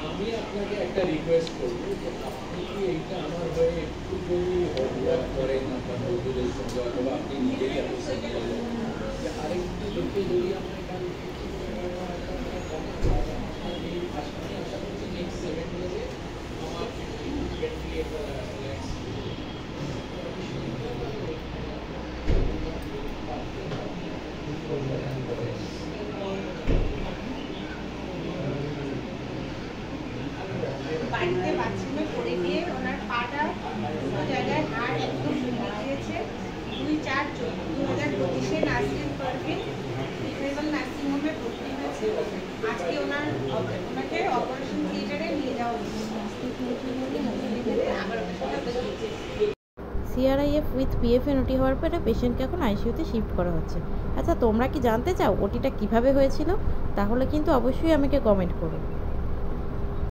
আমি আপনাকে একটা রিকোয়েস্ট করব যে আপনি কি এইটা আমার হয়ে একটু যদি হোমওয়ার্ক করেন আপনার বন্ধুদের সঙ্গে অথবা আপনি নিজেরই আরেকটু দেখে যদি আমরা আশা করছি নেক্সট 7 ডেজে আমার বাড়িতে বাথরুমে পড়ে গিয়ে ওনার পাটা দুটো জায়গায় হাড় একদম ভেঙে গিয়েছে। 2/4/2025 নার্সিং পারভিন রিফারেবল নার্সিং হোমে ভর্তি হয়েছে। আজকে ওনাকে অপারেশন থিয়েটারে নিয়ে যাওয়া হয়েছে। আবার সিআরআইএফ উইথ পিএফএন ওটি হওয়ার পরে পেশেন্টকে এখন আইসিইউতে শিফট করা হচ্ছে। আচ্ছা, তোমরা কি জানতে চাও ওটিটা কিভাবে হয়েছিল? তাহলে কিন্তু অবশ্যই আমাকে কমেন্ট করো।